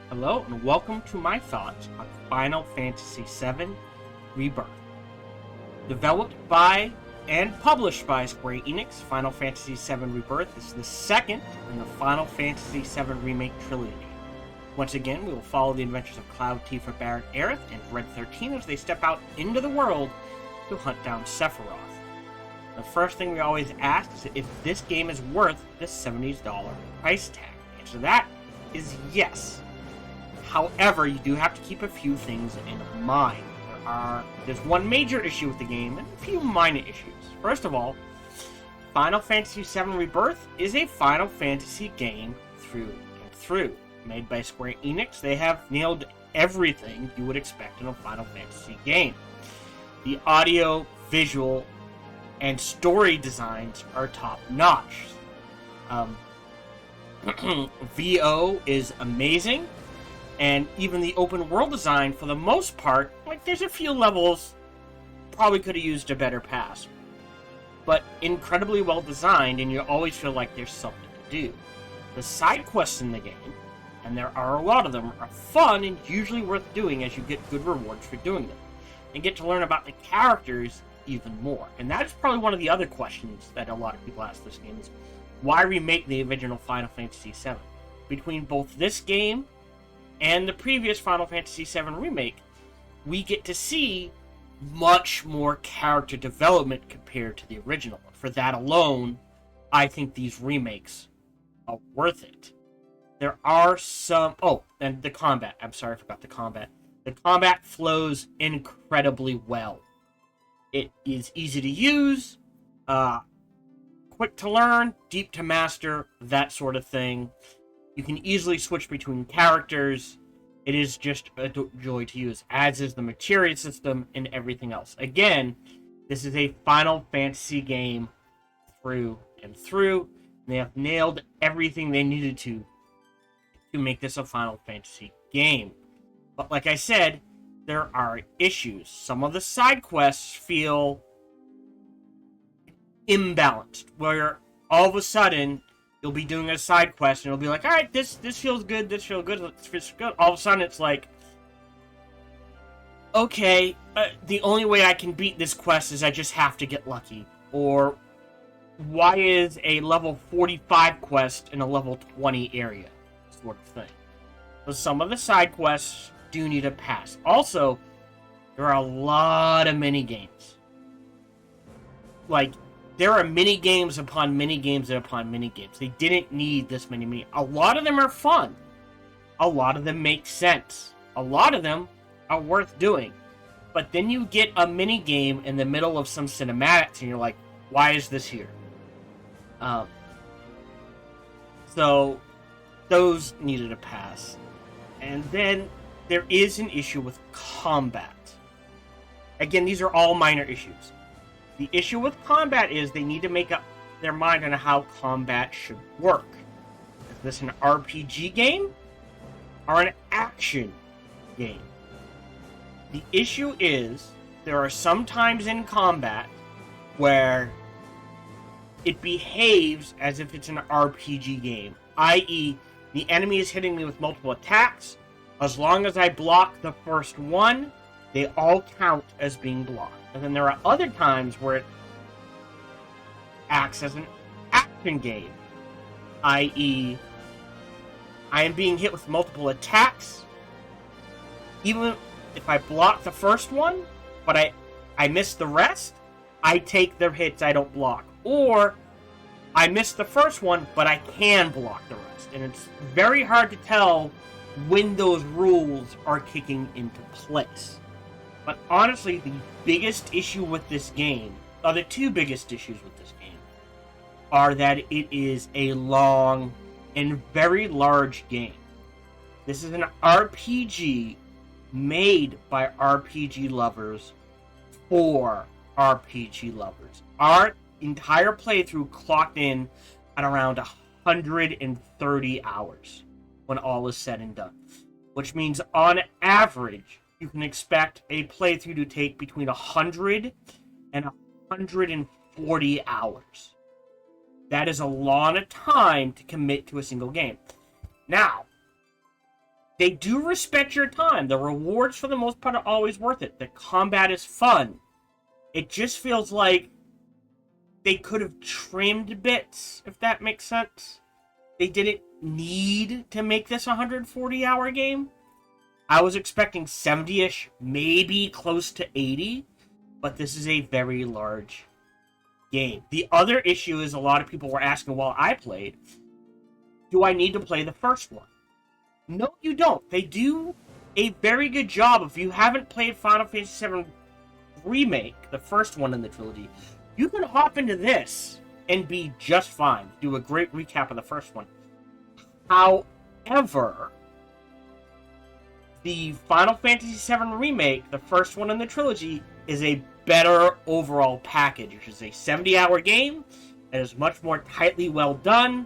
Hello and welcome to my thoughts on Final Fantasy VII Rebirth. Developed by and published by Square Enix, Final Fantasy VII Rebirth is the second in the Final Fantasy VII Remake trilogy. Once again, we will follow the adventures of Cloud, Tifa, Barret, Aerith, and Red 13 as they step out into the world to hunt down Sephiroth. The first thing we always ask is if this game is worth the $70 price tag. The answer to that is yes. However, you do have to keep a few things in mind. There's one major issue with the game and a few minor issues. First of all, Final Fantasy VII Rebirth is a Final Fantasy game through and through. Made by Square Enix, they have nailed everything you would expect in a Final Fantasy game. The audio, visual, and story designs are top-notch. VO is amazing. And even the open world design, for the most part, there's a few levels probably could have used a better pass. But incredibly well designed, and you always feel like there's something to do. The side quests in the game, and there are a lot of them, are fun and usually worth doing as you get good rewards for doing them. And get to learn about the characters even more. And that's probably one of the other questions that a lot of people ask this game is, why remake the original Final Fantasy VII? Between both this game and the previous Final Fantasy VII Remake, we get to see much more character development compared to the original. For that alone, I think these remakes are worth it. There are some... Oh, and the combat. I'm sorry, I forgot the combat. The combat flows incredibly well. It is easy to use, quick to learn, deep to master, that sort of thing. You can easily switch between characters. It is just a joy to use, as is the materia system and everything else. Again, this is a Final Fantasy game through and through. They have nailed everything they needed to make this a Final Fantasy game. But like I said, there are issues. Some of the side quests feel imbalanced, where all of a sudden you'll be doing a side quest, and it'll be like, all right, this feels good, this feels good, this feels good. All of a sudden, it's like, okay, the only way I can beat this quest is I just have to get lucky. Or, why is a level 45 quest in a level 20 area? Sort of thing. So some of the side quests do need a pass. Also, there are a lot of mini-games. There are mini-games upon mini-games upon mini-games. They didn't need this many mini. A lot of them are fun. A lot of them make sense. A lot of them are worth doing. But then you get a mini-game in the middle of some cinematics, and you're like, why is this here? So, those needed a pass. And then, there is an issue with combat. Again, these are all minor issues. The issue with combat is they need to make up their mind on how combat should work. Is this an RPG game or an action game? The issue is there are some times in combat where it behaves as if it's an RPG game, i.e., the enemy is hitting me with multiple attacks. As long as I block the first one, they all count as being blocked. And then there are other times where it acts as an action game, i.e., I am being hit with multiple attacks. Even if I block the first one, but I miss the rest, I take the hits I don't block. Or I miss the first one, but I can block the rest. And it's very hard to tell when those rules are kicking into place. But honestly, the biggest issue with this game, or the two biggest issues with this game, are that it is a long and very large game. This is an RPG made by RPG lovers for RPG lovers. Our entire playthrough clocked in at around 130 hours when all is said and done. Which means on average, you can expect a playthrough to take between 100 and 140 hours. That is a lot of time to commit to a single game. Now, They do respect your time. The rewards, for the most part, are always worth it. The combat is fun. It just feels like they could have trimmed bits, if that makes sense. They didn't need to make this a 140-hour game. I was expecting 70-ish, maybe close to 80, but this is a very large game. The other issue is a lot of people were asking while I played, do I need to play the first one? No, you don't. They do a very good job. If you haven't played Final Fantasy VII Remake, the first one in the trilogy, you can hop into this and be just fine. Do a great recap of the first one. However, the Final Fantasy VII Remake, the first one in the trilogy, is a better overall package. It is a 70-hour game. It is much more tightly well done.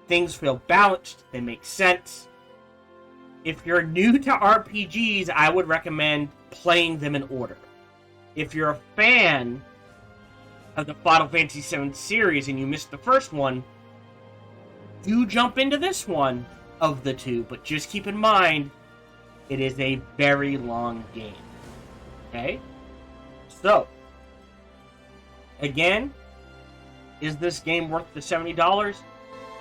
Things feel balanced. They make sense. If you're new to RPGs, I would recommend playing them in order. If you're a fan of the Final Fantasy VII series and you missed the first one, do jump into this one of the two, but just keep in mind, it is a very long game. Okay? So, again, is this game worth the $70?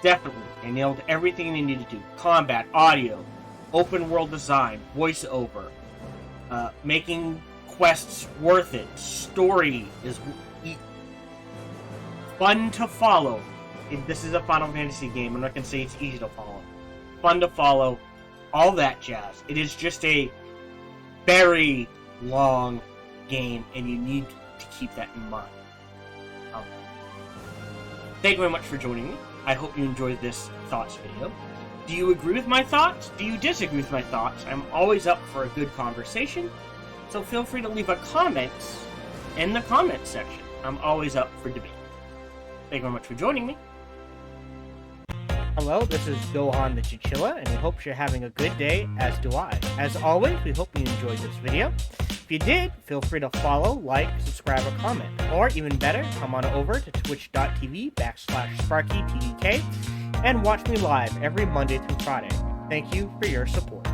Definitely. They nailed everything they needed to do. Combat, audio, open world design, voiceover, making quests worth it. Story is fun to follow. If this is a Final Fantasy game, I'm not going to say it's easy to follow. Fun to follow, all that jazz. It is just a very long game, and you need to keep that in mind. Thank you very much for joining me. I hope you enjoyed this thoughts video. Do you agree with my thoughts? Do you disagree with my thoughts? I'm always up for a good conversation, so feel free to leave a comment in the comment section. I'm always up for debate. Thank you very much for joining me. Hello, this is Gohan the Chinchilla, and we hope you're having a good day, as do I. As always, we hope you enjoyed this video. If you did, feel free to follow, like, subscribe, or comment. Or, even better, come on over to twitch.tv/SparkyTDK and watch me live every Monday through Friday. Thank you for your support.